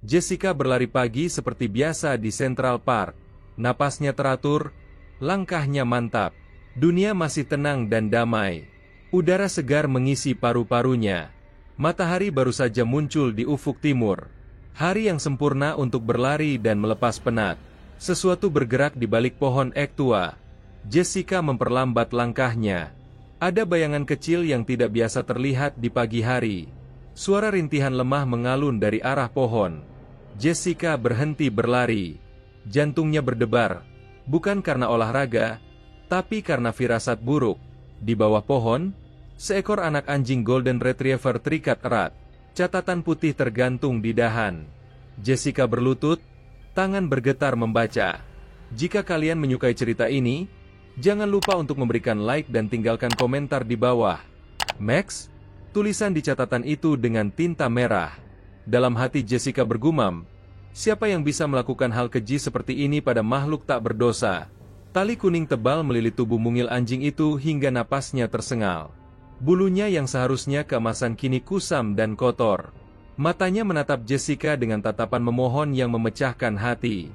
Jessica berlari pagi seperti biasa di Central Park. Napasnya teratur, langkahnya mantap. Dunia masih tenang dan damai. Udara segar mengisi paru-parunya. Matahari baru saja muncul di ufuk timur. Hari yang sempurna untuk berlari dan melepas penat. Sesuatu bergerak di balik pohon ek tua. Jessica memperlambat langkahnya. Ada bayangan kecil yang tidak biasa terlihat di pagi hari. Suara rintihan lemah mengalun dari arah pohon. Jessica berhenti berlari. Jantungnya berdebar. Bukan karena olahraga, tapi karena firasat buruk. Di bawah pohon, seekor anak anjing Golden Retriever terikat erat. Catatan putih tergantung di dahan. Jessica berlutut, tangan bergetar membaca. Jika kalian menyukai cerita ini, jangan lupa untuk memberikan like dan tinggalkan komentar di bawah. Max, tulisan di catatan itu dengan tinta merah. Dalam hati Jessica bergumam, siapa yang bisa melakukan hal keji seperti ini pada makhluk tak berdosa? Tali kuning tebal melilit tubuh mungil anjing itu hingga napasnya tersengal. Bulunya yang seharusnya keemasan kini kusam dan kotor. Matanya menatap Jessica dengan tatapan memohon yang memecahkan hati.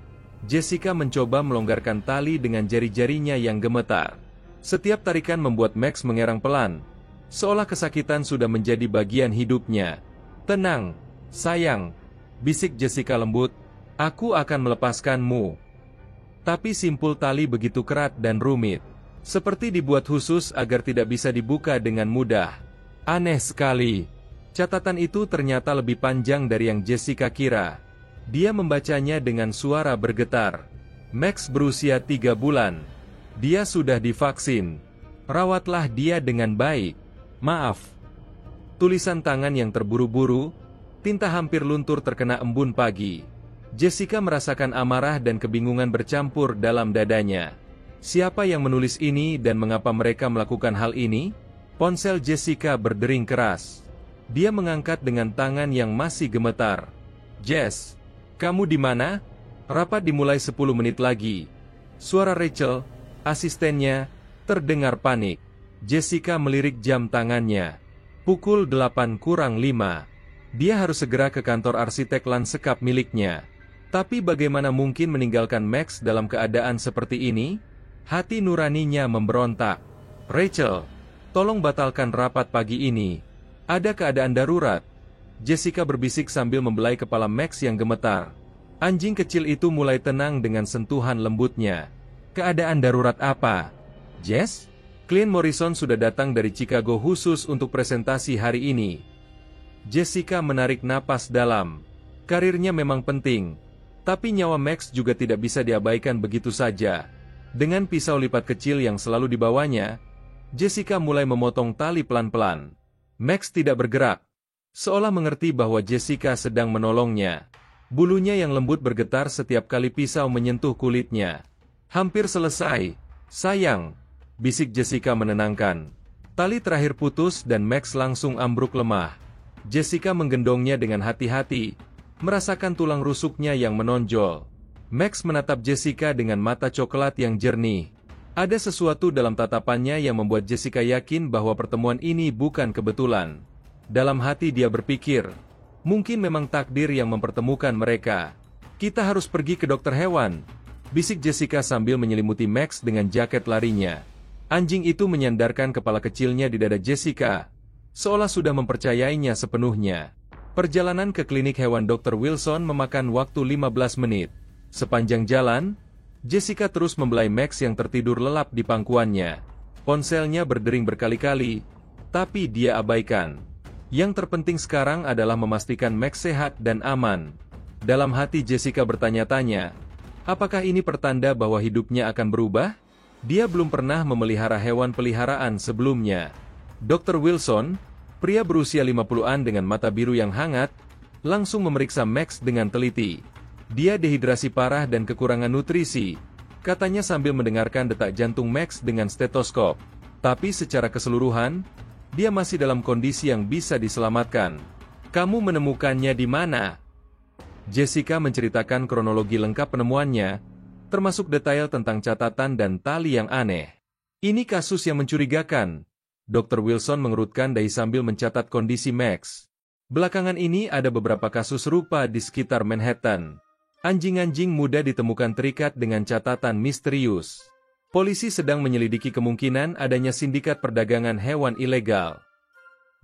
Jessica mencoba melonggarkan tali dengan jari-jarinya yang gemetar. Setiap tarikan membuat Max mengerang pelan, seolah kesakitan sudah menjadi bagian hidupnya. "Tenang, sayang," bisik Jessica lembut, "aku akan melepaskanmu." Tapi simpul tali begitu kerat dan rumit, seperti dibuat khusus agar tidak bisa dibuka dengan mudah. Aneh sekali. Catatan itu ternyata lebih panjang dari yang Jessica kira. Dia membacanya dengan suara bergetar. Max berusia 3 bulan. Dia sudah divaksin. Rawatlah dia dengan baik. Maaf. Tulisan tangan yang terburu-buru, tinta hampir luntur terkena embun pagi. Jessica merasakan amarah dan kebingungan bercampur dalam dadanya. Siapa yang menulis ini dan mengapa mereka melakukan hal ini? Ponsel Jessica berdering keras. Dia mengangkat dengan tangan yang masih gemetar. "Jess, kamu di mana?" Rapat dimulai 10 menit lagi. Suara Rachel, asistennya, terdengar panik. Jessica melirik jam tangannya. Pukul 8:05. Dia harus segera ke kantor arsitek lanskap miliknya. Tapi bagaimana mungkin meninggalkan Max dalam keadaan seperti ini? Hati nuraninya memberontak. "Rachel, tolong batalkan rapat pagi ini. Ada keadaan darurat." Jessica berbisik sambil membelai kepala Max yang gemetar. Anjing kecil itu mulai tenang dengan sentuhan lembutnya. "Keadaan darurat apa, Jess?" Clint Morrison sudah datang dari Chicago khusus untuk presentasi hari ini. Jessica menarik napas dalam. Karirnya memang penting, tapi nyawa Max juga tidak bisa diabaikan begitu saja. Dengan pisau lipat kecil yang selalu dibawanya, Jessica mulai memotong tali pelan-pelan. Max tidak bergerak, seolah mengerti bahwa Jessica sedang menolongnya. Bulunya yang lembut bergetar setiap kali pisau menyentuh kulitnya. "Hampir selesai, sayang," bisik Jessica menenangkan. Tali terakhir putus dan Max langsung ambruk lemah. Jessica menggendongnya dengan hati-hati, merasakan tulang rusuknya yang menonjol. Max menatap Jessica dengan mata coklat yang jernih. Ada sesuatu dalam tatapannya yang membuat Jessica yakin bahwa pertemuan ini bukan kebetulan. Dalam hati dia berpikir, mungkin memang takdir yang mempertemukan mereka. "Kita harus pergi ke dokter hewan," bisik Jessica sambil menyelimuti Max dengan jaket larinya. Anjing itu menyandarkan kepala kecilnya di dada Jessica, seolah sudah mempercayainya sepenuhnya. Perjalanan ke klinik hewan Dr. Wilson memakan waktu 15 menit. Sepanjang jalan, Jessica terus membelai Max yang tertidur lelap di pangkuannya. Ponselnya berdering berkali-kali, tapi dia abaikan. Yang terpenting sekarang adalah memastikan Max sehat dan aman. Dalam hati Jessica bertanya-tanya, apakah ini pertanda bahwa hidupnya akan berubah? Dia belum pernah memelihara hewan peliharaan sebelumnya. Dr. Wilson, pria berusia 50-an dengan mata biru yang hangat, langsung memeriksa Max dengan teliti. Dia dehidrasi parah dan kekurangan nutrisi, katanya sambil mendengarkan detak jantung Max dengan stetoskop. Tapi secara keseluruhan, dia masih dalam kondisi yang bisa diselamatkan. "Kamu menemukannya di mana?" Jessica menceritakan kronologi lengkap penemuannya, termasuk detail tentang catatan dan tali yang aneh. "Ini kasus yang mencurigakan." Dr. Wilson mengerutkan dahi sambil mencatat kondisi Max. Belakangan ini ada beberapa kasus serupa di sekitar Manhattan. Anjing-anjing muda ditemukan terikat dengan catatan misterius. Polisi sedang menyelidiki kemungkinan adanya sindikat perdagangan hewan ilegal.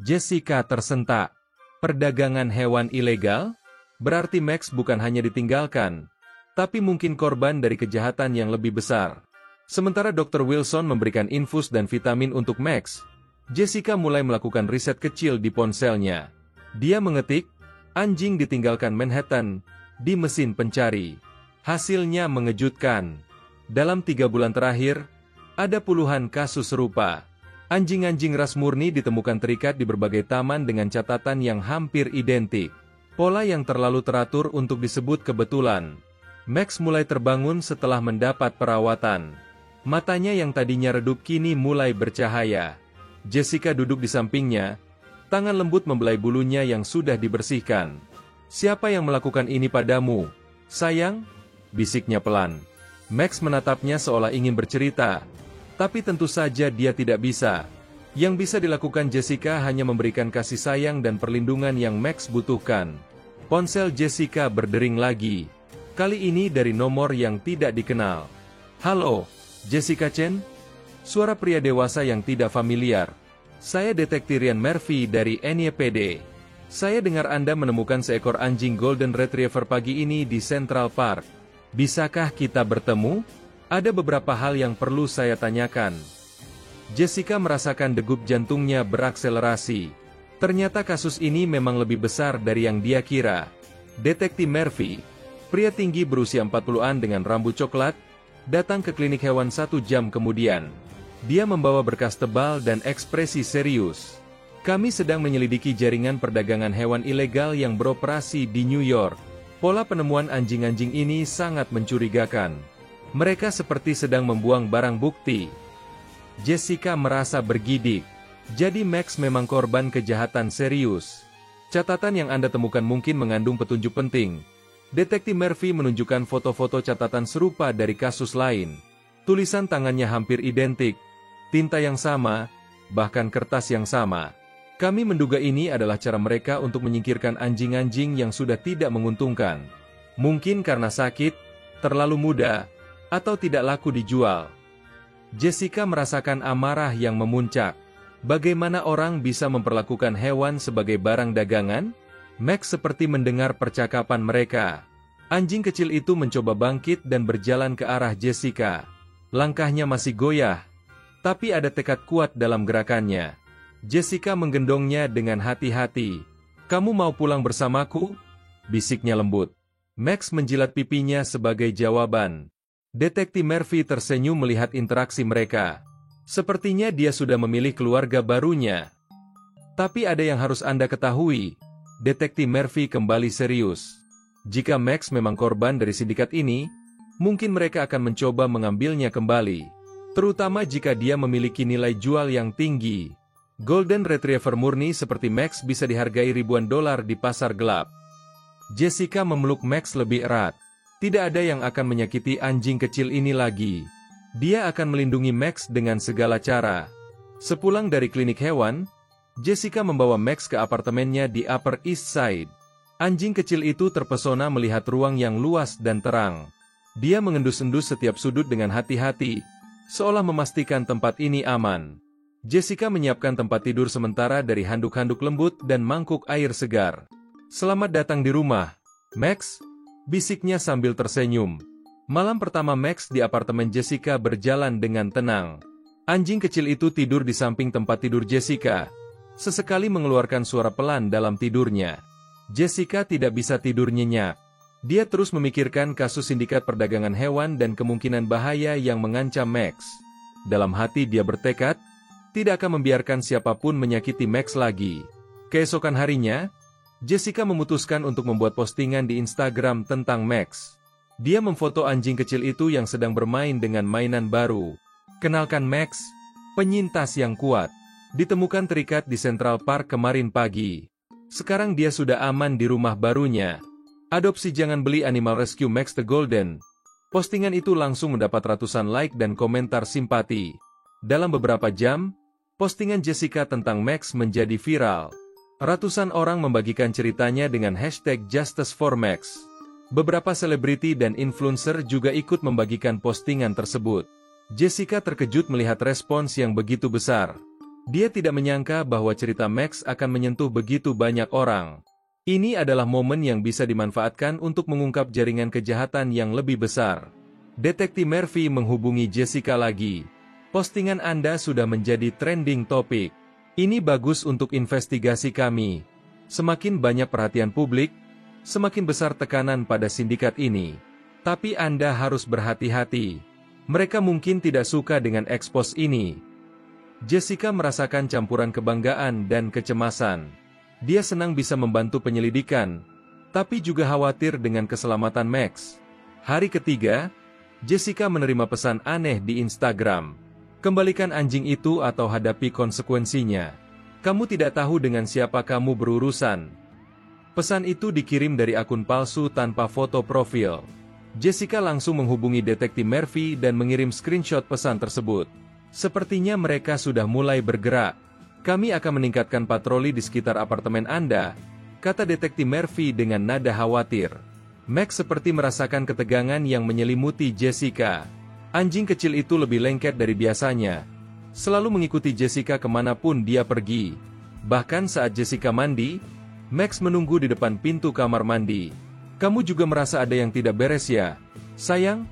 Jessica tersentak. Perdagangan hewan ilegal? Berarti Max bukan hanya ditinggalkan, tapi mungkin korban dari kejahatan yang lebih besar. Sementara Dr. Wilson memberikan infus dan vitamin untuk Max, Jessica mulai melakukan riset kecil di ponselnya. Dia mengetik, anjing ditinggalkan Manhattan, di mesin pencari. Hasilnya mengejutkan. Dalam 3 bulan terakhir, ada puluhan kasus serupa. Anjing-anjing ras murni ditemukan terikat di berbagai taman dengan catatan yang hampir identik. Pola yang terlalu teratur untuk disebut kebetulan. Max mulai terbangun setelah mendapat perawatan. Matanya yang tadinya redup kini mulai bercahaya. Jessica duduk di sampingnya, tangan lembut membelai bulunya yang sudah dibersihkan. "Siapa yang melakukan ini padamu, sayang?" bisiknya pelan. Max menatapnya seolah ingin bercerita, tapi tentu saja dia tidak bisa. Yang bisa dilakukan Jessica hanya memberikan kasih sayang dan perlindungan yang Max butuhkan. Ponsel Jessica berdering lagi, kali ini dari nomor yang tidak dikenal. "Halo, Jessica Chen?" Suara pria dewasa yang tidak familiar. "Saya Detektif Ryan Murphy dari NYPD. Saya dengar Anda menemukan seekor anjing Golden Retriever pagi ini di Central Park. Bisakah kita bertemu? Ada beberapa hal yang perlu saya tanyakan." Jessica merasakan degup jantungnya berakselerasi. Ternyata kasus ini memang lebih besar dari yang dia kira. Detektif Murphy, pria tinggi berusia 40-an dengan rambut coklat, datang ke klinik hewan 1 jam kemudian. Dia membawa berkas tebal dan ekspresi serius. "Kami sedang menyelidiki jaringan perdagangan hewan ilegal yang beroperasi di New York. Pola penemuan anjing-anjing ini sangat mencurigakan. Mereka seperti sedang membuang barang bukti." Jessica merasa bergidik. Jadi Max memang korban kejahatan serius. Catatan yang Anda temukan mungkin mengandung petunjuk penting. Detektif Murphy menunjukkan foto-foto catatan serupa dari kasus lain. Tulisan tangannya hampir identik, tinta yang sama, bahkan kertas yang sama. "Kami menduga ini adalah cara mereka untuk menyingkirkan anjing-anjing yang sudah tidak menguntungkan. Mungkin karena sakit, terlalu muda, atau tidak laku dijual." Jessica merasakan amarah yang memuncak. Bagaimana orang bisa memperlakukan hewan sebagai barang dagangan? Max seperti mendengar percakapan mereka. Anjing kecil itu mencoba bangkit dan berjalan ke arah Jessica. Langkahnya masih goyah, tapi ada tekad kuat dalam gerakannya. Jessica menggendongnya dengan hati-hati. "Kamu mau pulang bersamaku?" bisiknya lembut. Max menjilat pipinya sebagai jawaban. Detektif Murphy tersenyum melihat interaksi mereka. Sepertinya dia sudah memilih keluarga barunya. "Tapi ada yang harus Anda ketahui." Detektif Murphy kembali serius. "Jika Max memang korban dari sindikat ini, mungkin mereka akan mencoba mengambilnya kembali. Terutama jika dia memiliki nilai jual yang tinggi. Golden Retriever murni seperti Max bisa dihargai ribuan dolar di pasar gelap." Jessica memeluk Max lebih erat. Tidak ada yang akan menyakiti anjing kecil ini lagi. Dia akan melindungi Max dengan segala cara. Sepulang dari klinik hewan, Jessica membawa Max ke apartemennya di Upper East Side. Anjing kecil itu terpesona melihat ruang yang luas dan terang. Dia mengendus-endus setiap sudut dengan hati-hati, seolah memastikan tempat ini aman. Jessica menyiapkan tempat tidur sementara dari handuk-handuk lembut dan mangkuk air segar. "Selamat datang di rumah, Max," bisiknya sambil tersenyum. Malam pertama Max di apartemen Jessica berjalan dengan tenang. Anjing kecil itu tidur di samping tempat tidur Jessica. Sesekali mengeluarkan suara pelan dalam tidurnya. Jessica tidak bisa tidur nyenyak. Dia terus memikirkan kasus sindikat perdagangan hewan dan kemungkinan bahaya yang mengancam Max. Dalam hati dia bertekad, tidak akan membiarkan siapapun menyakiti Max lagi. Keesokan harinya, Jessica memutuskan untuk membuat postingan di Instagram tentang Max. Dia memfoto anjing kecil itu yang sedang bermain dengan mainan baru. "Kenalkan Max, penyintas yang kuat. Ditemukan terikat di Central Park kemarin pagi. Sekarang dia sudah aman di rumah barunya. Adopsi jangan beli Animal Rescue Max the Golden." Postingan itu langsung mendapat ratusan like dan komentar simpati. Dalam beberapa jam, postingan Jessica tentang Max menjadi viral. Ratusan orang membagikan ceritanya dengan hashtag Justice for Max. Beberapa selebriti dan influencer juga ikut membagikan postingan tersebut. Jessica terkejut melihat respons yang begitu besar. Dia tidak menyangka bahwa cerita Max akan menyentuh begitu banyak orang. Ini adalah momen yang bisa dimanfaatkan untuk mengungkap jaringan kejahatan yang lebih besar. Detektif Murphy menghubungi Jessica lagi. Postingan Anda sudah menjadi trending topik. Ini bagus untuk investigasi kami. Semakin banyak perhatian publik, semakin besar tekanan pada sindikat ini. Tapi Anda harus berhati-hati. Mereka mungkin tidak suka dengan ekspos ini. Jessica merasakan campuran kebanggaan dan kecemasan. Dia senang bisa membantu penyelidikan, tapi juga khawatir dengan keselamatan Max. Hari ketiga, Jessica menerima pesan aneh di Instagram. Kembalikan anjing itu atau hadapi konsekuensinya. Kamu tidak tahu dengan siapa kamu berurusan. Pesan itu dikirim dari akun palsu tanpa foto profil. Jessica langsung menghubungi Detektif Murphy dan mengirim screenshot pesan tersebut. Sepertinya mereka sudah mulai bergerak. Kami akan meningkatkan patroli di sekitar apartemen Anda, kata Detektif Murphy dengan nada khawatir. Max seperti merasakan ketegangan yang menyelimuti Jessica. Anjing kecil itu lebih lengket dari biasanya. Selalu mengikuti Jessica kemanapun dia pergi. Bahkan saat Jessica mandi, Max menunggu di depan pintu kamar mandi. Kamu juga merasa ada yang tidak beres ya, sayang?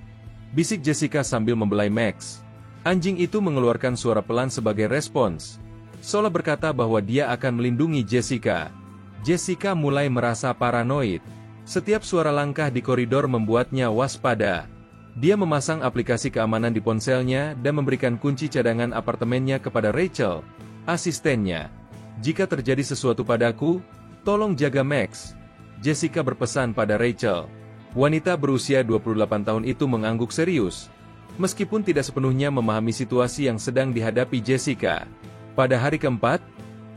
Bisik Jessica sambil membelai Max. Anjing itu mengeluarkan suara pelan sebagai respons, seolah berkata bahwa dia akan melindungi Jessica. Jessica mulai merasa paranoid. Setiap suara langkah di koridor membuatnya waspada. Dia memasang aplikasi keamanan di ponselnya dan memberikan kunci cadangan apartemennya kepada Rachel, asistennya. Jika terjadi sesuatu padaku, tolong jaga Max. Jessica berpesan pada Rachel. Wanita berusia 28 tahun itu mengangguk serius. Meskipun tidak sepenuhnya memahami situasi yang sedang dihadapi Jessica. Pada hari keempat,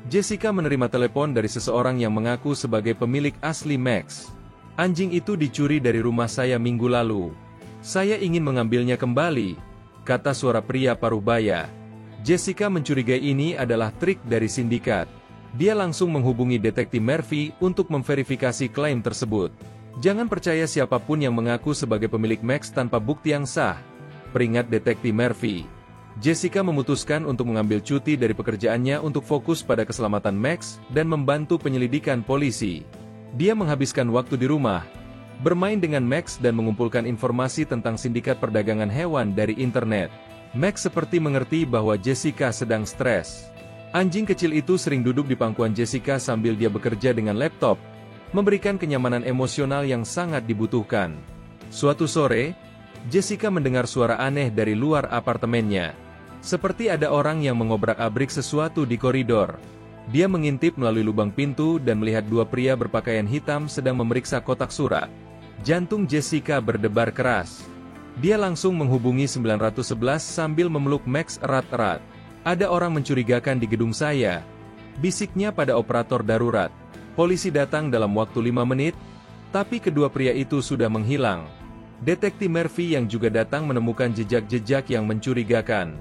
Jessica menerima telepon dari seseorang yang mengaku sebagai pemilik asli Max. Anjing itu dicuri dari rumah saya minggu lalu. Saya ingin mengambilnya kembali, kata suara pria parubaya. Jessica mencurigai ini adalah trik dari sindikat. Dia langsung menghubungi Detektif Murphy untuk memverifikasi klaim tersebut. Jangan percaya siapapun yang mengaku sebagai pemilik Max tanpa bukti yang sah, peringat Detektif Murphy. Jessica memutuskan untuk mengambil cuti dari pekerjaannya untuk fokus pada keselamatan Max dan membantu penyelidikan polisi. Dia menghabiskan waktu di rumah, bermain dengan Max dan mengumpulkan informasi tentang sindikat perdagangan hewan dari internet. Max seperti mengerti bahwa Jessica sedang stres. Anjing kecil itu sering duduk di pangkuan Jessica sambil dia bekerja dengan laptop, memberikan kenyamanan emosional yang sangat dibutuhkan. Suatu sore, Jessica mendengar suara aneh dari luar apartemennya. Seperti ada orang yang mengobrak-abrik sesuatu di koridor. Dia mengintip melalui lubang pintu dan melihat dua pria berpakaian hitam sedang memeriksa kotak surat. Jantung Jessica berdebar keras. Dia langsung menghubungi 911 sambil memeluk Max erat-erat. Ada orang mencurigakan di gedung saya, bisiknya pada operator darurat. Polisi datang dalam waktu 5 menit, tapi kedua pria itu sudah menghilang. Detektif Murphy yang juga datang menemukan jejak-jejak yang mencurigakan.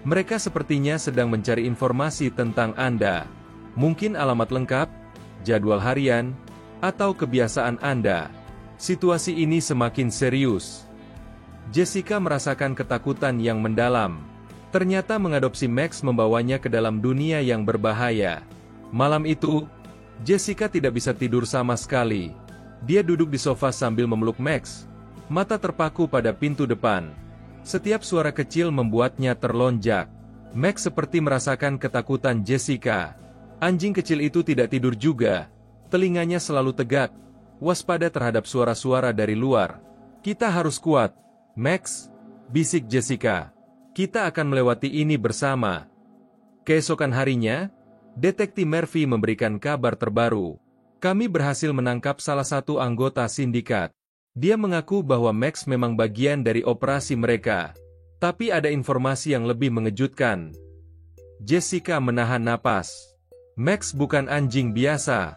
Mereka sepertinya sedang mencari informasi tentang Anda. Mungkin alamat lengkap, jadwal harian, atau kebiasaan Anda. Situasi ini semakin serius. Jessica merasakan ketakutan yang mendalam. Ternyata mengadopsi Max membawanya ke dalam dunia yang berbahaya. Malam itu, Jessica tidak bisa tidur sama sekali. Dia duduk di sofa sambil memeluk Max, mata terpaku pada pintu depan. Setiap suara kecil membuatnya terlonjak. Max seperti merasakan ketakutan Jessica. Anjing kecil itu tidak tidur juga. Telinganya selalu tegak, waspada terhadap suara-suara dari luar. Kita harus kuat, Max, bisik Jessica. Kita akan melewati ini bersama. Keesokan harinya, Detektif Murphy memberikan kabar terbaru. Kami berhasil menangkap salah satu anggota sindikat. Dia mengaku bahwa Max memang bagian dari operasi mereka. Tapi ada informasi yang lebih mengejutkan. Jessica menahan napas. Max bukan anjing biasa.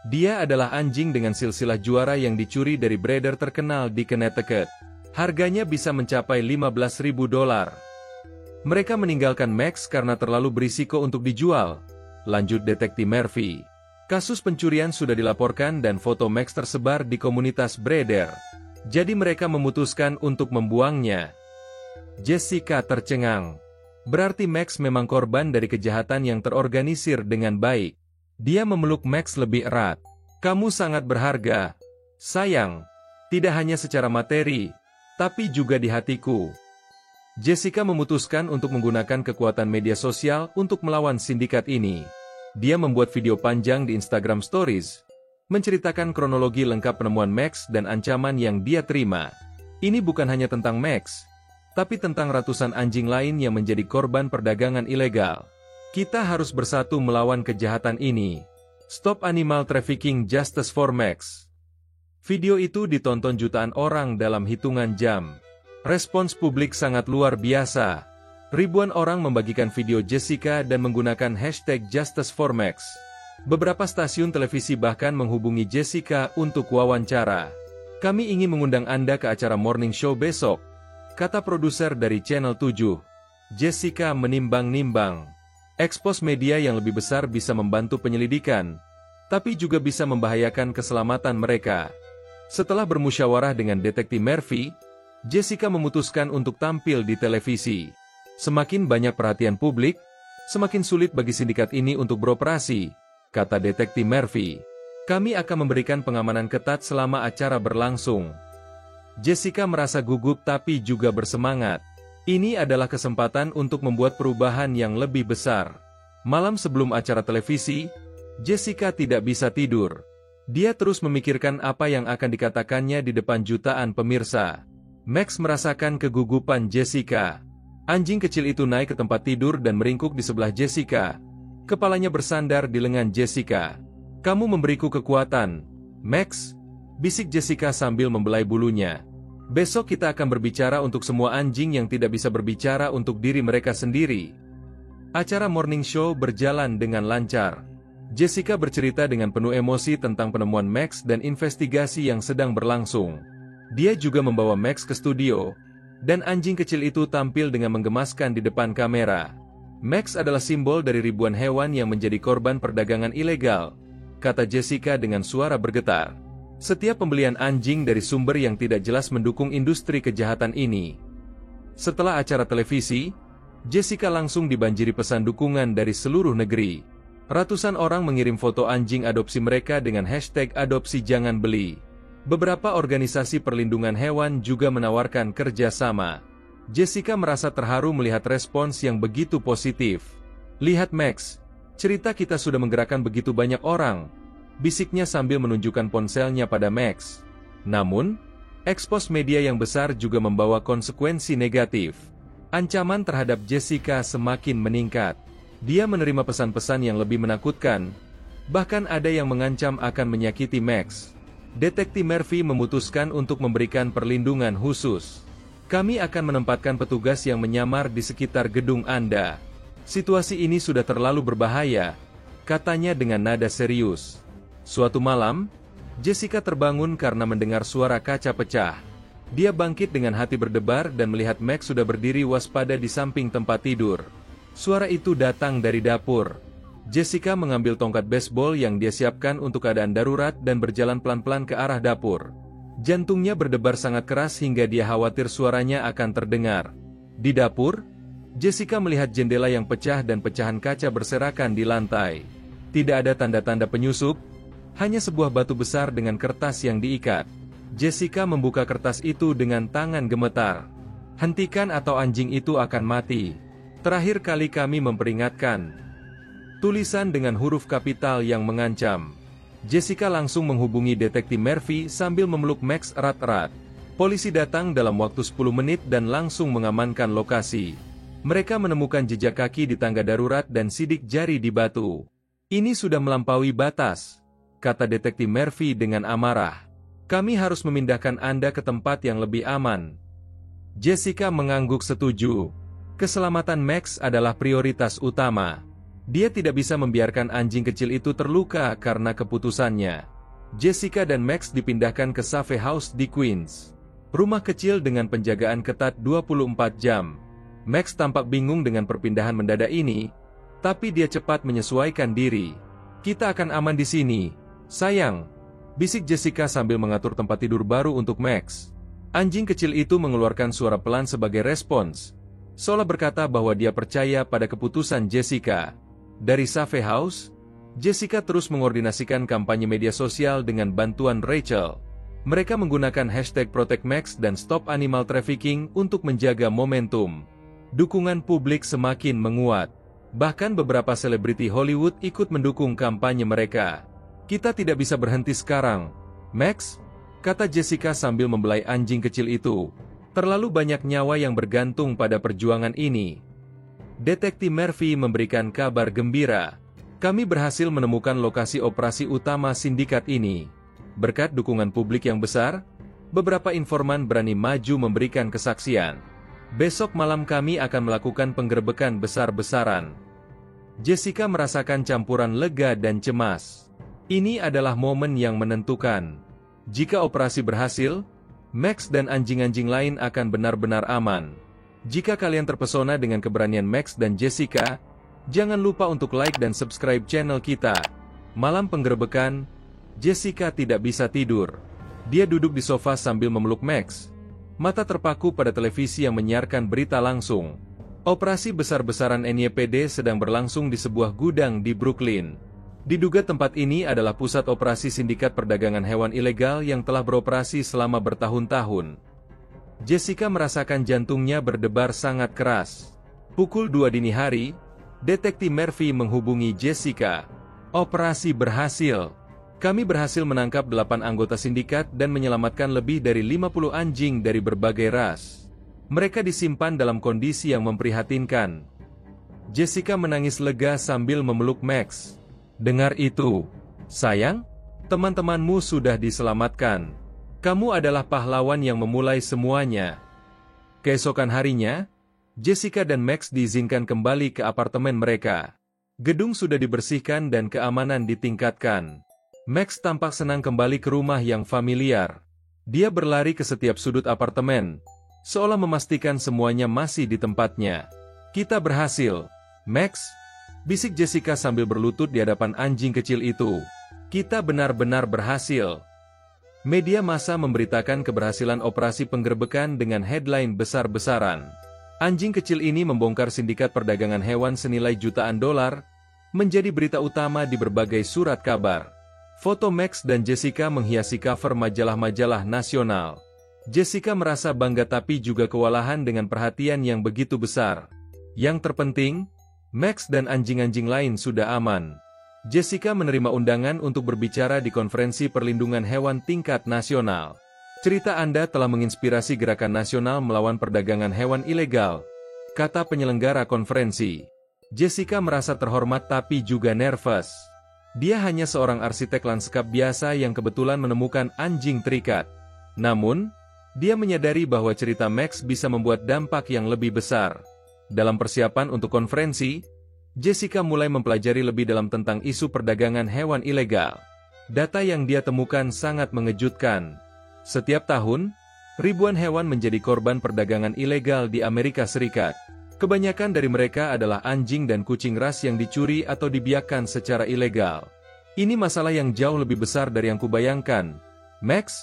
Dia adalah anjing dengan silsilah juara yang dicuri dari breeder terkenal di Connecticut. Harganya bisa mencapai $15.000. Mereka meninggalkan Max karena terlalu berisiko untuk dijual, lanjut Detektif Murphy. Kasus pencurian sudah dilaporkan dan foto Max tersebar di komunitas beredar. Jadi mereka memutuskan untuk membuangnya. Jessica tercengang. Berarti Max memang korban dari kejahatan yang terorganisir dengan baik. Dia memeluk Max lebih erat. Kamu sangat berharga. Sayang, tidak hanya secara materi, tapi juga di hatiku. Jessica memutuskan untuk menggunakan kekuatan media sosial untuk melawan sindikat ini. Dia membuat video panjang di Instagram Stories, menceritakan kronologi lengkap penemuan Max dan ancaman yang dia terima. Ini bukan hanya tentang Max, tapi tentang ratusan anjing lain yang menjadi korban perdagangan ilegal. Kita harus bersatu melawan kejahatan ini. Stop Animal Trafficking, Justice for Max. Video itu ditonton jutaan orang dalam hitungan jam. Respons publik sangat luar biasa. Ribuan orang membagikan video Jessica dan menggunakan hashtag Justice for Max. Beberapa stasiun televisi bahkan menghubungi Jessica untuk wawancara. Kami ingin mengundang Anda ke acara morning show besok, kata produser dari Channel 7. Jessica menimbang-nimbang. Ekspos media yang lebih besar bisa membantu penyelidikan, tapi juga bisa membahayakan keselamatan mereka. Setelah bermusyawarah dengan Detektif Murphy, Jessica memutuskan untuk tampil di televisi. Semakin banyak perhatian publik, semakin sulit bagi sindikat ini untuk beroperasi, kata Detektif Murphy. Kami akan memberikan pengamanan ketat selama acara berlangsung. Jessica merasa gugup tapi juga bersemangat. Ini adalah kesempatan untuk membuat perubahan yang lebih besar. Malam sebelum acara televisi, Jessica tidak bisa tidur. Dia terus memikirkan apa yang akan dikatakannya di depan jutaan pemirsa. Max merasakan kegugupan Jessica. Anjing kecil itu naik ke tempat tidur dan meringkuk di sebelah Jessica. Kepalanya bersandar di lengan Jessica. Kamu memberiku kekuatan, Max, bisik Jessica sambil membelai bulunya. Besok kita akan berbicara untuk semua anjing yang tidak bisa berbicara untuk diri mereka sendiri. Acara morning show berjalan dengan lancar. Jessica bercerita dengan penuh emosi tentang penemuan Max dan investigasi yang sedang berlangsung. Dia juga membawa Max ke studio, dan anjing kecil itu tampil dengan menggemaskan di depan kamera. Max adalah simbol dari ribuan hewan yang menjadi korban perdagangan ilegal, kata Jessica dengan suara bergetar. Setiap pembelian anjing dari sumber yang tidak jelas mendukung industri kejahatan ini. Setelah acara televisi, Jessica langsung dibanjiri pesan dukungan dari seluruh negeri. Ratusan orang mengirim foto anjing adopsi mereka dengan hashtag adopsi jangan beli. Beberapa organisasi perlindungan hewan juga menawarkan kerjasama. Jessica merasa terharu melihat respons yang begitu positif. Lihat Max, cerita kita sudah menggerakkan begitu banyak orang, bisiknya sambil menunjukkan ponselnya pada Max. Namun, ekspos media yang besar juga membawa konsekuensi negatif. Ancaman terhadap Jessica semakin meningkat. Dia menerima pesan-pesan yang lebih menakutkan, bahkan ada yang mengancam akan menyakiti Max. Detektif Murphy memutuskan untuk memberikan perlindungan khusus. Kami akan menempatkan petugas yang menyamar di sekitar gedung Anda. Situasi ini sudah terlalu berbahaya, katanya dengan nada serius. Suatu malam, Jessica terbangun karena mendengar suara kaca pecah. Dia bangkit dengan hati berdebar dan melihat Max sudah berdiri waspada di samping tempat tidur. Suara itu datang dari dapur. Jessica mengambil tongkat baseball yang dia siapkan untuk keadaan darurat dan berjalan pelan-pelan ke arah dapur. Jantungnya berdebar sangat keras hingga dia khawatir suaranya akan terdengar. Di dapur, Jessica melihat jendela yang pecah dan pecahan kaca berserakan di lantai. Tidak ada tanda-tanda penyusup, hanya sebuah batu besar dengan kertas yang diikat. Jessica membuka kertas itu dengan tangan gemetar. Hentikan atau anjing itu akan mati. Terakhir kali kami memperingatkan. Tulisan dengan huruf kapital yang mengancam. Jessica langsung menghubungi Detektif Murphy sambil memeluk Max erat-erat. Polisi datang dalam waktu 10 menit dan langsung mengamankan lokasi. Mereka menemukan jejak kaki di tangga darurat dan sidik jari di batu. Ini sudah melampaui batas, kata Detektif Murphy dengan amarah. Kami harus memindahkan Anda ke tempat yang lebih aman. Jessica mengangguk setuju. Keselamatan Max adalah prioritas utama. Dia tidak bisa membiarkan anjing kecil itu terluka karena keputusannya. Jessica dan Max dipindahkan ke Save House di Queens. Rumah kecil dengan penjagaan ketat 24 jam. Max tampak bingung dengan perpindahan mendadak ini, tapi dia cepat menyesuaikan diri. Kita akan aman di sini, sayang, bisik Jessica sambil mengatur tempat tidur baru untuk Max. Anjing kecil itu mengeluarkan suara pelan sebagai respons, seolah berkata bahwa dia percaya pada keputusan Jessica. Dari Safe House, Jessica terus mengordinasikan kampanye media sosial dengan bantuan Rachel. Mereka menggunakan hashtag Protect Max dan Stop Animal Trafficking untuk menjaga momentum. Dukungan publik semakin menguat. Bahkan beberapa selebriti Hollywood ikut mendukung kampanye mereka. Kita tidak bisa berhenti sekarang, Max, kata Jessica sambil membelai anjing kecil itu. Terlalu banyak nyawa yang bergantung pada perjuangan ini. Detektif Murphy memberikan kabar gembira. Kami berhasil menemukan lokasi operasi utama sindikat ini. Berkat dukungan publik yang besar, beberapa informan berani maju memberikan kesaksian. Besok malam kami akan melakukan penggerebekan besar-besaran. Jessica merasakan campuran lega dan cemas. Ini adalah momen yang menentukan. Jika operasi berhasil, Max dan anjing-anjing lain akan benar-benar aman. Jika kalian terpesona dengan keberanian Max dan Jessica, jangan lupa untuk like dan subscribe channel kita. Malam penggerebekan, Jessica tidak bisa tidur. Dia duduk di sofa sambil memeluk Max. Mata terpaku pada televisi yang menyiarkan berita langsung. Operasi besar-besaran NYPD sedang berlangsung di sebuah gudang di Brooklyn. Diduga tempat ini adalah pusat operasi sindikat perdagangan hewan ilegal yang telah beroperasi selama bertahun-tahun. Jessica merasakan jantungnya berdebar sangat keras. Pukul 2 dini hari, Detektif Murphy menghubungi Jessica. Operasi berhasil. Kami berhasil menangkap 8 anggota sindikat dan menyelamatkan lebih dari 50 anjing dari berbagai ras. Mereka disimpan dalam kondisi yang memprihatinkan. Jessica menangis lega sambil memeluk Max. Dengar itu, sayang, teman-temanmu sudah diselamatkan. Kamu adalah pahlawan yang memulai semuanya. Keesokan harinya, Jessica dan Max diizinkan kembali ke apartemen mereka. Gedung sudah dibersihkan dan keamanan ditingkatkan. Max tampak senang kembali ke rumah yang familiar. Dia berlari ke setiap sudut apartemen, seolah memastikan semuanya masih di tempatnya. Kita berhasil, Max, bisik Jessica sambil berlutut di hadapan anjing kecil itu. Kita benar-benar berhasil. Media massa memberitakan keberhasilan operasi penggerebekan dengan headline besar-besaran. Anjing kecil ini membongkar sindikat perdagangan hewan senilai jutaan dolar, menjadi berita utama di berbagai surat kabar. Foto Max dan Jessica menghiasi cover majalah-majalah nasional. Jessica merasa bangga tapi juga kewalahan dengan perhatian yang begitu besar. Yang terpenting, Max dan anjing-anjing lain sudah aman. Jessica menerima undangan untuk berbicara di konferensi perlindungan hewan tingkat nasional. Cerita Anda telah menginspirasi gerakan nasional melawan perdagangan hewan ilegal, kata penyelenggara konferensi. Jessica merasa terhormat tapi juga nervous. Dia hanya seorang arsitek lanskap biasa yang kebetulan menemukan anjing terikat. Namun, dia menyadari bahwa cerita Max bisa membuat dampak yang lebih besar. Dalam persiapan untuk konferensi, Jessica mulai mempelajari lebih dalam tentang isu perdagangan hewan ilegal. Data yang dia temukan sangat mengejutkan. Setiap tahun, ribuan hewan menjadi korban perdagangan ilegal di Amerika Serikat. Kebanyakan dari mereka adalah anjing dan kucing ras yang dicuri atau dibiarkan secara ilegal. Ini masalah yang jauh lebih besar dari yang kubayangkan. Max,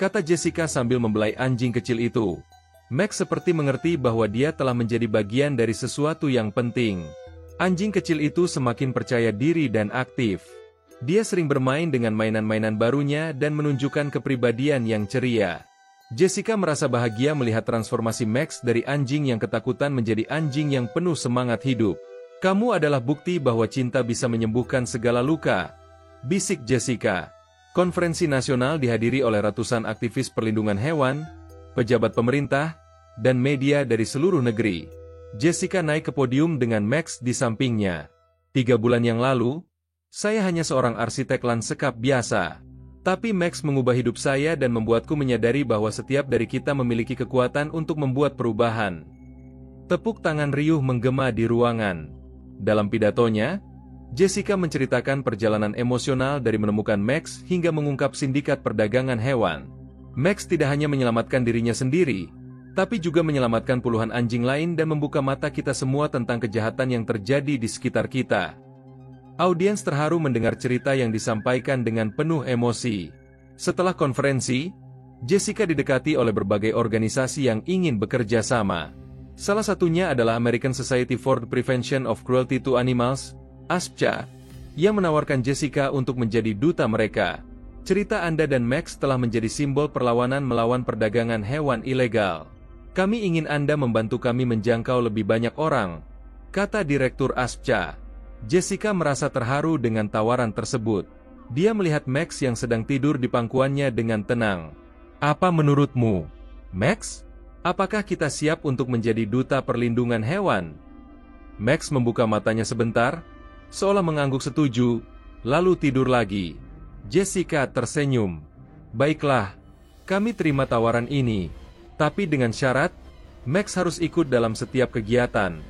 kata Jessica sambil membelai anjing kecil itu. Max seperti mengerti bahwa dia telah menjadi bagian dari sesuatu yang penting. Anjing kecil itu semakin percaya diri dan aktif. Dia sering bermain dengan mainan-mainan barunya dan menunjukkan kepribadian yang ceria. Jessica merasa bahagia melihat transformasi Max dari anjing yang ketakutan menjadi anjing yang penuh semangat hidup. Kamu adalah bukti bahwa cinta bisa menyembuhkan segala luka, bisik Jessica. Konferensi nasional dihadiri oleh ratusan aktivis perlindungan hewan, pejabat pemerintah, dan media dari seluruh negeri. Jessica naik ke podium dengan Max di sampingnya. 3 bulan yang lalu, saya hanya seorang arsitek lanskap biasa. Tapi Max mengubah hidup saya dan membuatku menyadari bahwa setiap dari kita memiliki kekuatan untuk membuat perubahan. Tepuk tangan riuh menggema di ruangan. Dalam pidatonya, Jessica menceritakan perjalanan emosional dari menemukan Max hingga mengungkap sindikat perdagangan hewan. Max tidak hanya menyelamatkan dirinya sendiri, tapi juga menyelamatkan puluhan anjing lain dan membuka mata kita semua tentang kejahatan yang terjadi di sekitar kita. Audiens terharu mendengar cerita yang disampaikan dengan penuh emosi. Setelah konferensi, Jessica didekati oleh berbagai organisasi yang ingin bekerja sama. Salah satunya adalah American Society for the Prevention of Cruelty to Animals, ASPCA, yang menawarkan Jessica untuk menjadi duta mereka. Cerita Anda dan Max telah menjadi simbol perlawanan melawan perdagangan hewan ilegal. Kami ingin Anda membantu kami menjangkau lebih banyak orang, kata Direktur ASPCA. Jessica merasa terharu dengan tawaran tersebut. Dia melihat Max yang sedang tidur di pangkuannya dengan tenang. Apa menurutmu, Max? Apakah kita siap untuk menjadi duta perlindungan hewan? Max membuka matanya sebentar, seolah mengangguk setuju, lalu tidur lagi. Jessica tersenyum. Baiklah, kami terima tawaran ini, tapi dengan syarat, Max harus ikut dalam setiap kegiatan.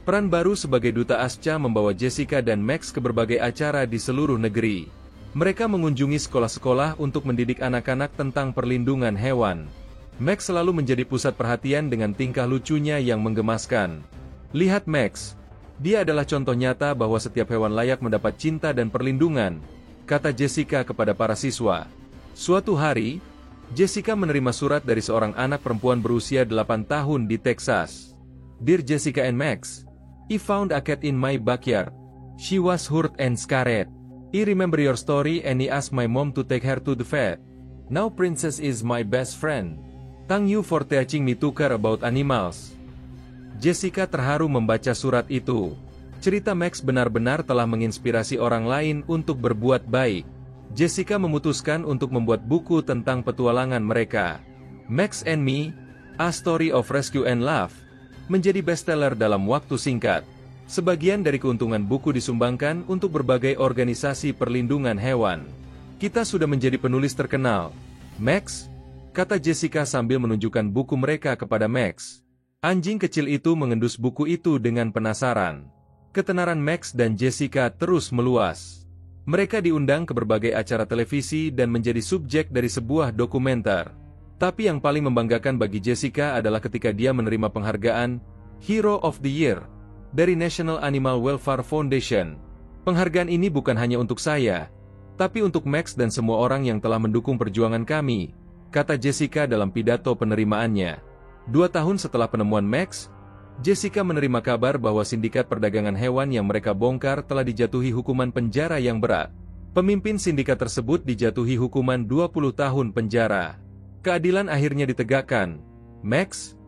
Peran baru sebagai duta ASPCA membawa Jessica dan Max ke berbagai acara di seluruh negeri. Mereka mengunjungi sekolah-sekolah untuk mendidik anak-anak tentang perlindungan hewan. Max selalu menjadi pusat perhatian dengan tingkah lucunya yang menggemaskan. Lihat Max, dia adalah contoh nyata bahwa setiap hewan layak mendapat cinta dan perlindungan, kata Jessica kepada para siswa. Suatu hari, Jessica menerima surat dari seorang anak perempuan berusia 8 tahun di Texas. Dear Jessica and Max, I found a cat in my backyard. She was hurt and scared. I remember your story and I asked my mom to take her to the vet. Now Princess is my best friend. Thank you for teaching me to care about animals. Jessica terharu membaca surat itu. Cerita Max benar-benar telah menginspirasi orang lain untuk berbuat baik. Jessica memutuskan untuk membuat buku tentang petualangan mereka. Max and Me, A Story of Rescue and Love, menjadi bestseller dalam waktu singkat. Sebagian dari keuntungan buku disumbangkan untuk berbagai organisasi perlindungan hewan. Kita sudah menjadi penulis terkenal, Max, kata Jessica sambil menunjukkan buku mereka kepada Max. Anjing kecil itu mengendus buku itu dengan penasaran. Ketenaran Max dan Jessica terus meluas. Mereka diundang ke berbagai acara televisi dan menjadi subjek dari sebuah dokumenter. Tapi yang paling membanggakan bagi Jessica adalah ketika dia menerima penghargaan Hero of the Year dari National Animal Welfare Foundation. Penghargaan ini bukan hanya untuk saya, tapi untuk Max dan semua orang yang telah mendukung perjuangan kami, kata Jessica dalam pidato penerimaannya. 2 tahun setelah penemuan Max, Jessica menerima kabar bahwa sindikat perdagangan hewan yang mereka bongkar telah dijatuhi hukuman penjara yang berat. Pemimpin sindikat tersebut dijatuhi hukuman 20 tahun penjara. Keadilan akhirnya ditegakkan. Max,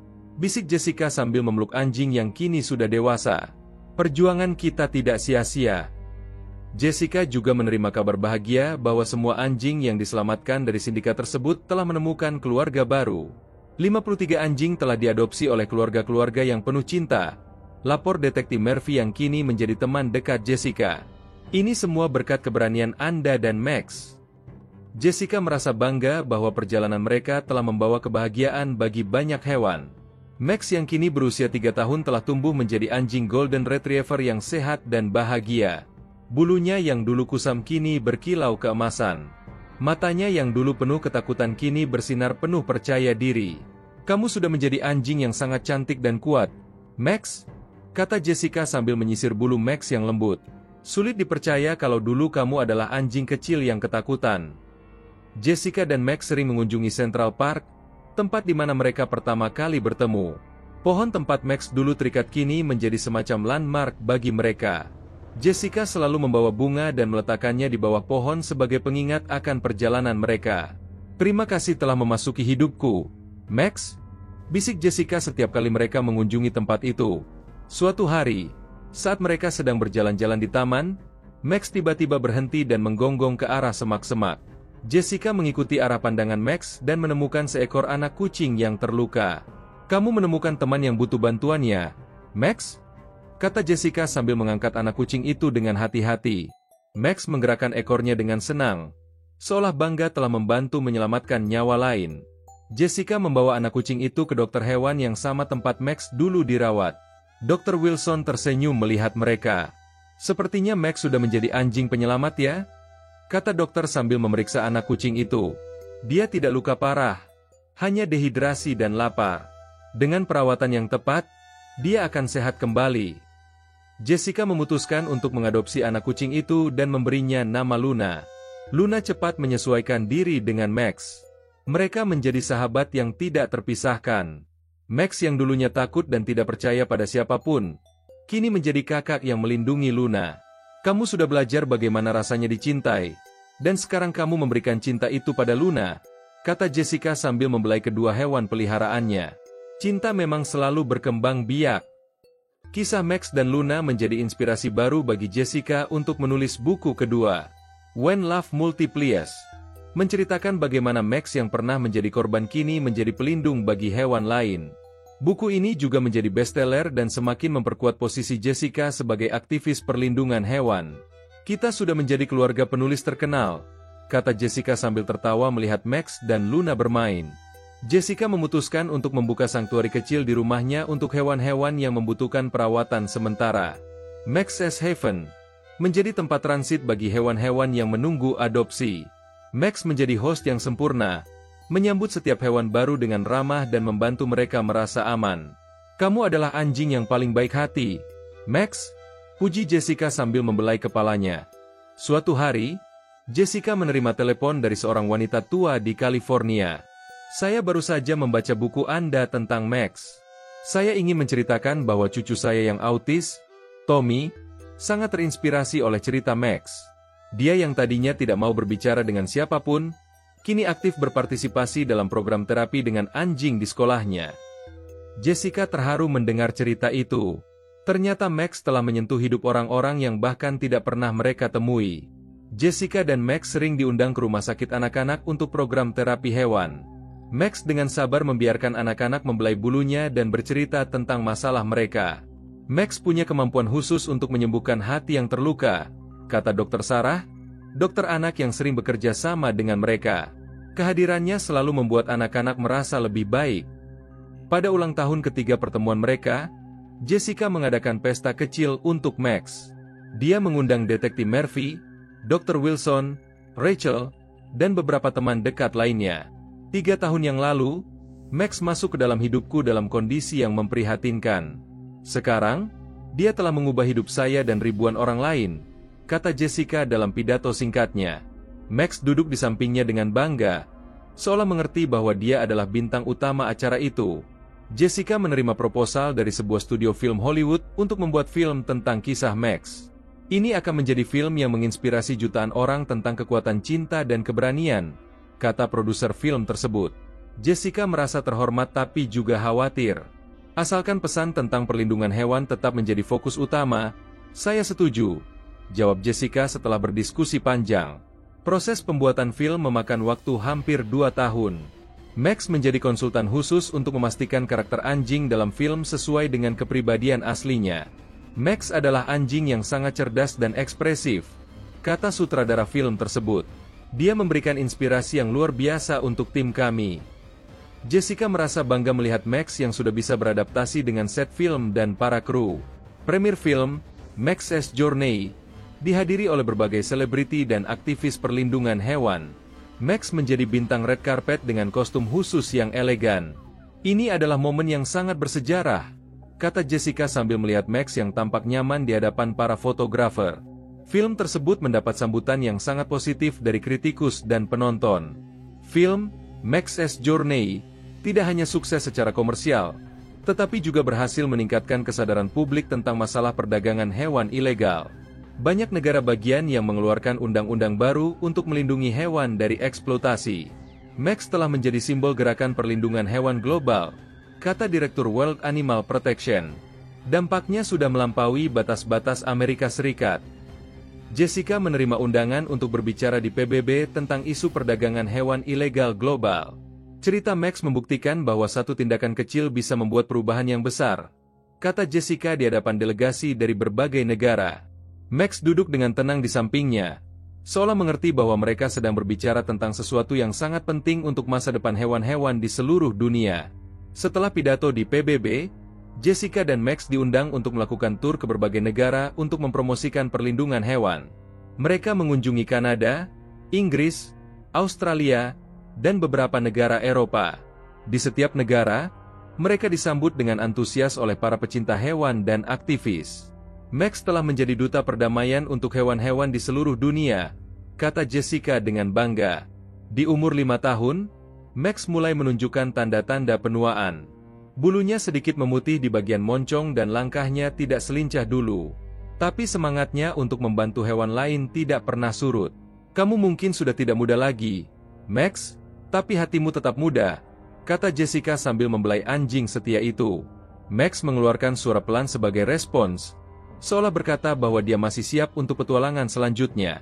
bisik Jessica sambil memeluk anjing yang kini sudah dewasa. Perjuangan kita tidak sia-sia. Jessica juga menerima kabar bahagia bahwa semua anjing yang diselamatkan dari sindikat tersebut telah menemukan keluarga baru. 53 anjing telah diadopsi oleh keluarga-keluarga yang penuh cinta, lapor detektif Murphy yang kini menjadi teman dekat Jessica. Ini semua berkat keberanian Anda dan Max. Jessica merasa bangga bahwa perjalanan mereka telah membawa kebahagiaan bagi banyak hewan. Max yang kini berusia 3 tahun telah tumbuh menjadi anjing Golden Retriever yang sehat dan bahagia. Bulunya yang dulu kusam kini berkilau keemasan. Matanya yang dulu penuh ketakutan kini bersinar penuh percaya diri. Kamu sudah menjadi anjing yang sangat cantik dan kuat, Max, kata Jessica sambil menyisir bulu Max yang lembut. Sulit dipercaya kalau dulu kamu adalah anjing kecil yang ketakutan. Jessica dan Max sering mengunjungi Central Park, tempat di mana mereka pertama kali bertemu. Pohon tempat Max dulu terikat kini menjadi semacam landmark bagi mereka. Jessica selalu membawa bunga dan meletakkannya di bawah pohon sebagai pengingat akan perjalanan mereka. Terima kasih telah memasuki hidupku, Max, bisik Jessica setiap kali mereka mengunjungi tempat itu. Suatu hari, saat mereka sedang berjalan-jalan di taman, Max tiba-tiba berhenti dan menggonggong ke arah semak-semak. Jessica mengikuti arah pandangan Max dan menemukan seekor anak kucing yang terluka. Kamu menemukan teman yang butuh bantuannya, Max? Kata Jessica sambil mengangkat anak kucing itu dengan hati-hati. Max menggerakkan ekornya dengan senang, seolah bangga telah membantu menyelamatkan nyawa lain. Jessica membawa anak kucing itu ke dokter hewan yang sama tempat Max dulu dirawat. Dr. Wilson tersenyum melihat mereka. Sepertinya Max sudah menjadi anjing penyelamat ya? Kata dokter sambil memeriksa anak kucing itu. Dia tidak luka parah, hanya dehidrasi dan lapar. Dengan perawatan yang tepat, dia akan sehat kembali. Jessica memutuskan untuk mengadopsi anak kucing itu dan memberinya nama Luna. Luna cepat menyesuaikan diri dengan Max. Mereka menjadi sahabat yang tidak terpisahkan. Max yang dulunya takut dan tidak percaya pada siapapun, kini menjadi kakak yang melindungi Luna. Kamu sudah belajar bagaimana rasanya dicintai, dan sekarang kamu memberikan cinta itu pada Luna, kata Jessica sambil membelai kedua hewan peliharaannya. Cinta memang selalu berkembang biak. Kisah Max dan Luna menjadi inspirasi baru bagi Jessica untuk menulis buku kedua, When Love Multiplies, menceritakan bagaimana Max yang pernah menjadi korban kini menjadi pelindung bagi hewan lain. Buku ini juga menjadi bestseller dan semakin memperkuat posisi Jessica sebagai aktivis perlindungan hewan. Kita sudah menjadi keluarga penulis terkenal, kata Jessica sambil tertawa melihat Max dan Luna bermain. Jessica memutuskan untuk membuka sanktuari kecil di rumahnya untuk hewan-hewan yang membutuhkan perawatan sementara. Max's Haven menjadi tempat transit bagi hewan-hewan yang menunggu adopsi. Max menjadi host yang sempurna, menyambut setiap hewan baru dengan ramah dan membantu mereka merasa aman. Kamu adalah anjing yang paling baik hati, Max, puji Jessica sambil membelai kepalanya. Suatu hari, Jessica menerima telepon dari seorang wanita tua di California. Saya baru saja membaca buku Anda tentang Max. Saya ingin menceritakan bahwa cucu saya yang autis, Tommy, sangat terinspirasi oleh cerita Max. Dia yang tadinya tidak mau berbicara dengan siapapun, kini aktif berpartisipasi dalam program terapi dengan anjing di sekolahnya. Jessica terharu mendengar cerita itu. Ternyata Max telah menyentuh hidup orang-orang yang bahkan tidak pernah mereka temui. Jessica dan Max sering diundang ke rumah sakit anak-anak untuk program terapi hewan. Max dengan sabar membiarkan anak-anak membelai bulunya dan bercerita tentang masalah mereka. Max punya kemampuan khusus untuk menyembuhkan hati yang terluka, kata Dr. Sarah, dokter anak yang sering bekerja sama dengan mereka. Kehadirannya selalu membuat anak-anak merasa lebih baik. Pada ulang tahun ketiga pertemuan mereka, Jessica mengadakan pesta kecil untuk Max. Dia mengundang detektif Murphy, Dr. Wilson, Rachel, dan beberapa teman dekat lainnya. 3 tahun yang lalu, Max masuk ke dalam hidupku dalam kondisi yang memprihatinkan. Sekarang, dia telah mengubah hidup saya dan ribuan orang lain, kata Jessica dalam pidato singkatnya. Max duduk di sampingnya dengan bangga, seolah mengerti bahwa dia adalah bintang utama acara itu. Jessica menerima proposal dari sebuah studio film Hollywood untuk membuat film tentang kisah Max. Ini akan menjadi film yang menginspirasi jutaan orang tentang kekuatan cinta dan keberanian, kata produser film tersebut. Jessica merasa terhormat tapi juga khawatir. Asalkan pesan tentang perlindungan hewan tetap menjadi fokus utama, saya setuju, jawab Jessica setelah berdiskusi panjang. Proses pembuatan film memakan waktu hampir 2 tahun. Max menjadi konsultan khusus untuk memastikan karakter anjing dalam film sesuai dengan kepribadian aslinya. Max adalah anjing yang sangat cerdas dan ekspresif, kata sutradara film tersebut. Dia memberikan inspirasi yang luar biasa untuk tim kami. Jessica merasa bangga melihat Max yang sudah bisa beradaptasi dengan set film dan para kru. Premier film, Max's Journey, dihadiri oleh berbagai selebriti dan aktivis perlindungan hewan. Max menjadi bintang red carpet dengan kostum khusus yang elegan. Ini adalah momen yang sangat bersejarah, kata Jessica sambil melihat Max yang tampak nyaman di hadapan para fotografer. Film tersebut mendapat sambutan yang sangat positif dari kritikus dan penonton. Film, Max's Journey, tidak hanya sukses secara komersial, tetapi juga berhasil meningkatkan kesadaran publik tentang masalah perdagangan hewan ilegal. Banyak negara bagian yang mengeluarkan undang-undang baru untuk melindungi hewan dari eksploitasi. Max telah menjadi simbol gerakan perlindungan hewan global, kata Direktur World Animal Protection. Dampaknya sudah melampaui batas-batas Amerika Serikat. Jessica menerima undangan untuk berbicara di PBB tentang isu perdagangan hewan ilegal global. Cerita Max membuktikan bahwa satu tindakan kecil bisa membuat perubahan yang besar, kata Jessica di hadapan delegasi dari berbagai negara. Max duduk dengan tenang di sampingnya, seolah mengerti bahwa mereka sedang berbicara tentang sesuatu yang sangat penting untuk masa depan hewan-hewan di seluruh dunia. Setelah pidato di PBB, Jessica dan Max diundang untuk melakukan tur ke berbagai negara untuk mempromosikan perlindungan hewan. Mereka mengunjungi Kanada, Inggris, Australia, dan beberapa negara Eropa. Di setiap negara, mereka disambut dengan antusias oleh para pecinta hewan dan aktivis. Max telah menjadi duta perdamaian untuk hewan-hewan di seluruh dunia, kata Jessica dengan bangga. Di umur 5 tahun, Max mulai menunjukkan tanda-tanda penuaan. Bulunya sedikit memutih di bagian moncong dan langkahnya tidak selincah dulu. Tapi semangatnya untuk membantu hewan lain tidak pernah surut. Kamu mungkin sudah tidak muda lagi, Max, tapi hatimu tetap muda, kata Jessica sambil membelai anjing setia itu. Max mengeluarkan suara pelan sebagai respons, seolah berkata bahwa dia masih siap untuk petualangan selanjutnya.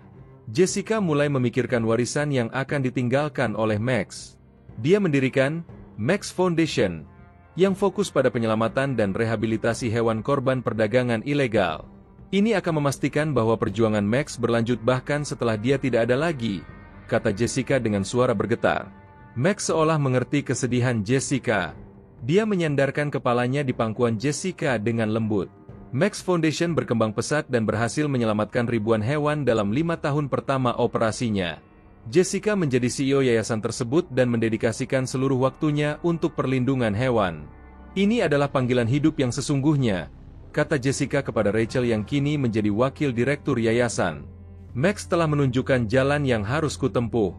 Jessica mulai memikirkan warisan yang akan ditinggalkan oleh Max. Dia mendirikan Max Foundation, yang fokus pada penyelamatan dan rehabilitasi hewan korban perdagangan ilegal. Ini akan memastikan bahwa perjuangan Max berlanjut bahkan setelah dia tidak ada lagi, kata Jessica dengan suara bergetar. Max seolah mengerti kesedihan Jessica. Dia menyandarkan kepalanya di pangkuan Jessica dengan lembut. Max Foundation berkembang pesat dan berhasil menyelamatkan ribuan hewan dalam 5 tahun pertama operasinya. Jessica menjadi CEO yayasan tersebut dan mendedikasikan seluruh waktunya untuk perlindungan hewan. Ini adalah panggilan hidup yang sesungguhnya, kata Jessica kepada Rachel yang kini menjadi wakil direktur yayasan. Max telah menunjukkan jalan yang harus kutempuh.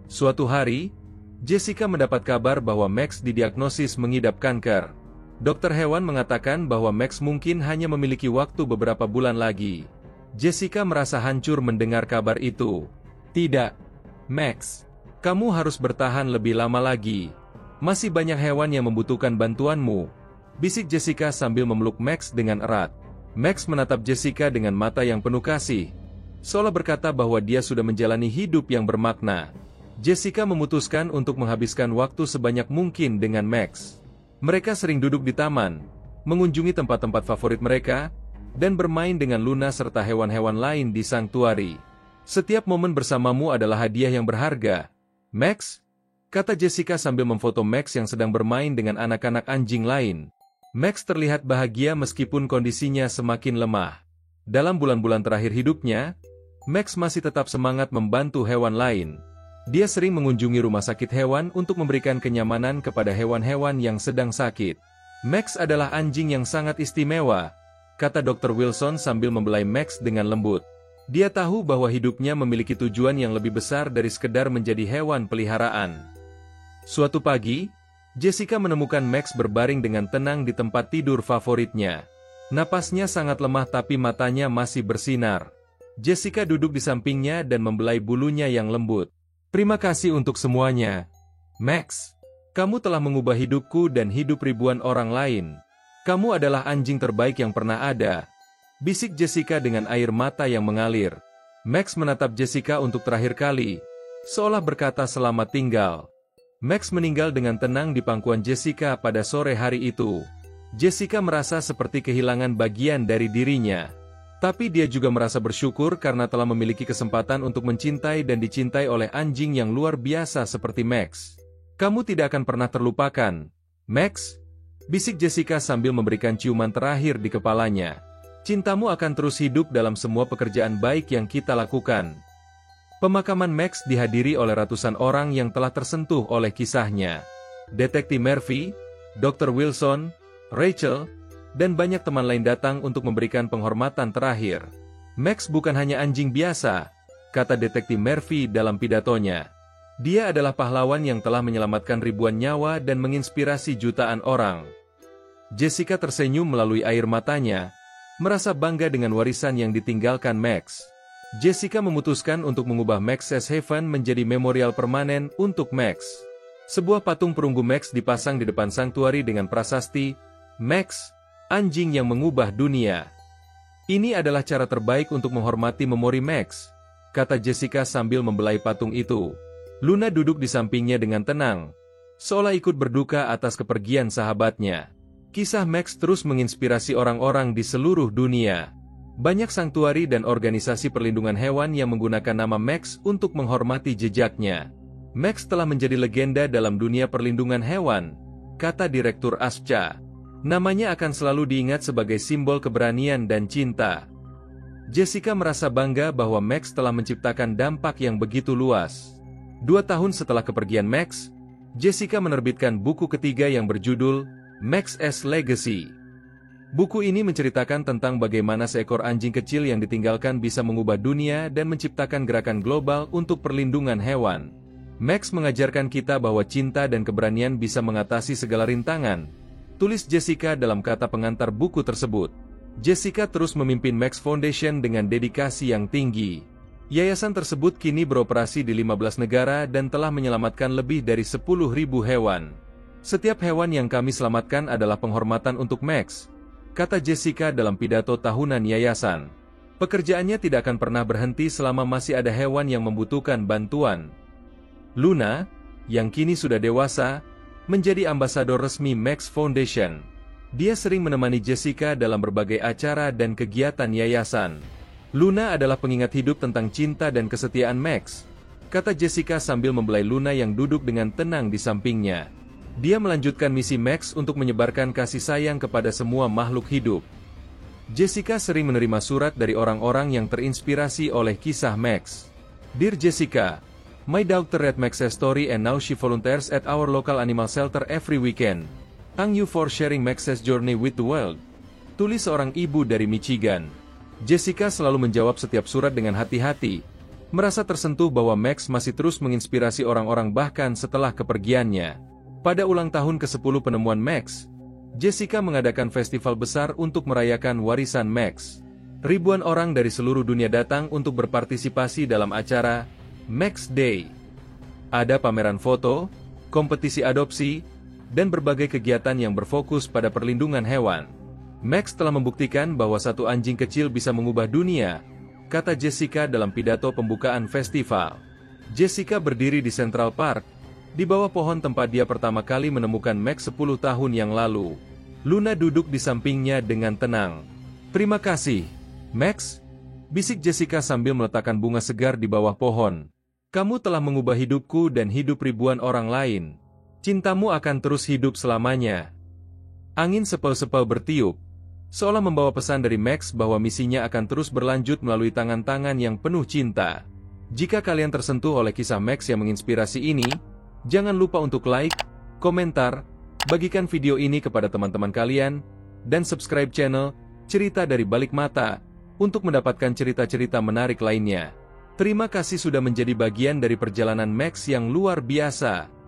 Suatu hari, Jessica mendapat kabar bahwa Max didiagnosis mengidap kanker. Dokter hewan mengatakan bahwa Max mungkin hanya memiliki waktu beberapa bulan lagi. Jessica merasa hancur mendengar kabar itu. Tidak, Max. Kamu harus bertahan lebih lama lagi. Masih banyak hewan yang membutuhkan bantuanmu, bisik Jessica sambil memeluk Max dengan erat. Max menatap Jessica dengan mata yang penuh kasih, seolah berkata bahwa dia sudah menjalani hidup yang bermakna. Jessica memutuskan untuk menghabiskan waktu sebanyak mungkin dengan Max. Mereka sering duduk di taman, mengunjungi tempat-tempat favorit mereka, dan bermain dengan Luna serta hewan-hewan lain di sanktuari. Setiap momen bersamamu adalah hadiah yang berharga, Max, kata Jessica sambil memfoto Max yang sedang bermain dengan anak-anak anjing lain. Max terlihat bahagia meskipun kondisinya semakin lemah. Dalam bulan-bulan terakhir hidupnya, Max masih tetap semangat membantu hewan lain. Dia sering mengunjungi rumah sakit hewan untuk memberikan kenyamanan kepada hewan-hewan yang sedang sakit. Max adalah anjing yang sangat istimewa, kata Dr. Wilson sambil membelai Max dengan lembut. Dia tahu bahwa hidupnya memiliki tujuan yang lebih besar dari sekedar menjadi hewan peliharaan. Suatu pagi, Jessica menemukan Max berbaring dengan tenang di tempat tidur favoritnya. Napasnya sangat lemah tapi matanya masih bersinar. Jessica duduk di sampingnya dan membelai bulunya yang lembut. Terima kasih untuk semuanya, Max. Kamu telah mengubah hidupku dan hidup ribuan orang lain. Kamu adalah anjing terbaik yang pernah ada, bisik Jessica dengan air mata yang mengalir. Max menatap Jessica untuk terakhir kali, seolah berkata selamat tinggal. Max meninggal dengan tenang di pangkuan Jessica pada sore hari itu. Jessica merasa seperti kehilangan bagian dari dirinya. Tapi dia juga merasa bersyukur karena telah memiliki kesempatan untuk mencintai dan dicintai oleh anjing yang luar biasa seperti Max. Kamu tidak akan pernah terlupakan, Max, bisik Jessica sambil memberikan ciuman terakhir di kepalanya. Cintamu akan terus hidup dalam semua pekerjaan baik yang kita lakukan. Pemakaman Max dihadiri oleh ratusan orang yang telah tersentuh oleh kisahnya. Detektif Murphy, Dr. Wilson, Rachel, dan banyak teman lain datang untuk memberikan penghormatan terakhir. Max bukan hanya anjing biasa, kata Detektif Murphy dalam pidatonya. Dia adalah pahlawan yang telah menyelamatkan ribuan nyawa dan menginspirasi jutaan orang. Jessica tersenyum melalui air matanya, merasa bangga dengan warisan yang ditinggalkan Max. Jessica memutuskan untuk mengubah Max's Haven menjadi memorial permanen untuk Max. Sebuah patung perunggu Max dipasang di depan sanktuari dengan prasasti, Max, anjing yang mengubah dunia. Ini adalah cara terbaik untuk menghormati memori Max, kata Jessica sambil membelai patung itu. Luna duduk di sampingnya dengan tenang, seolah ikut berduka atas kepergian sahabatnya. Kisah Max terus menginspirasi orang-orang di seluruh dunia. Banyak sanktuari dan organisasi perlindungan hewan yang menggunakan nama Max untuk menghormati jejaknya. Max telah menjadi legenda dalam dunia perlindungan hewan, kata Direktur ASPCA. Namanya akan selalu diingat sebagai simbol keberanian dan cinta. Jessica merasa bangga bahwa Max telah menciptakan dampak yang begitu luas. 2 tahun setelah kepergian Max, Jessica menerbitkan buku ketiga yang berjudul Max's Legacy. Buku ini menceritakan tentang bagaimana seekor anjing kecil yang ditinggalkan bisa mengubah dunia dan menciptakan gerakan global untuk perlindungan hewan. Max mengajarkan kita bahwa cinta dan keberanian bisa mengatasi segala rintangan, tulis Jessica dalam kata pengantar buku tersebut. Jessica terus memimpin Max Foundation dengan dedikasi yang tinggi. Yayasan tersebut kini beroperasi di 15 negara dan telah menyelamatkan lebih dari 10.000 hewan. Setiap hewan yang kami selamatkan adalah penghormatan untuk Max, kata Jessica dalam pidato tahunan yayasan. Pekerjaannya tidak akan pernah berhenti selama masih ada hewan yang membutuhkan bantuan. Luna, yang kini sudah dewasa, menjadi ambasador resmi Max Foundation. Dia sering menemani Jessica dalam berbagai acara dan kegiatan yayasan. Luna adalah pengingat hidup tentang cinta dan kesetiaan Max, kata Jessica sambil membelai Luna yang duduk dengan tenang di sampingnya. Dia melanjutkan misi Max untuk menyebarkan kasih sayang kepada semua makhluk hidup. Jessica sering menerima surat dari orang-orang yang terinspirasi oleh kisah Max. Dear Jessica, my daughter read Max's story and now she volunteers at our local animal shelter every weekend. Thank you for sharing Max's journey with the world. Tulis seorang ibu dari Michigan. Jessica selalu menjawab setiap surat dengan hati-hati, merasa tersentuh bahwa Max masih terus menginspirasi orang-orang bahkan setelah kepergiannya. Pada ulang tahun ke-10 penemuan Max, Jessica mengadakan festival besar untuk merayakan warisan Max. Ribuan orang dari seluruh dunia datang untuk berpartisipasi dalam acara Max Day. Ada pameran foto, kompetisi adopsi, dan berbagai kegiatan yang berfokus pada perlindungan hewan. Max telah membuktikan bahwa satu anjing kecil bisa mengubah dunia, kata Jessica dalam pidato pembukaan festival. Jessica berdiri di Central Park, di bawah pohon tempat dia pertama kali menemukan Max 10 tahun yang lalu. Luna duduk di sampingnya dengan tenang. Terima kasih, Max, bisik Jessica sambil meletakkan bunga segar di bawah pohon. Kamu telah mengubah hidupku dan hidup ribuan orang lain. Cintamu akan terus hidup selamanya. Angin sepel-sepel bertiup, seolah membawa pesan dari Max bahwa misinya akan terus berlanjut melalui tangan-tangan yang penuh cinta. Jika kalian tersentuh oleh kisah Max yang menginspirasi ini, jangan lupa untuk like, komentar, bagikan video ini kepada teman-teman kalian, dan subscribe channel Cerita dari Balik Mata untuk mendapatkan cerita-cerita menarik lainnya. Terima kasih sudah menjadi bagian dari perjalanan Max yang luar biasa.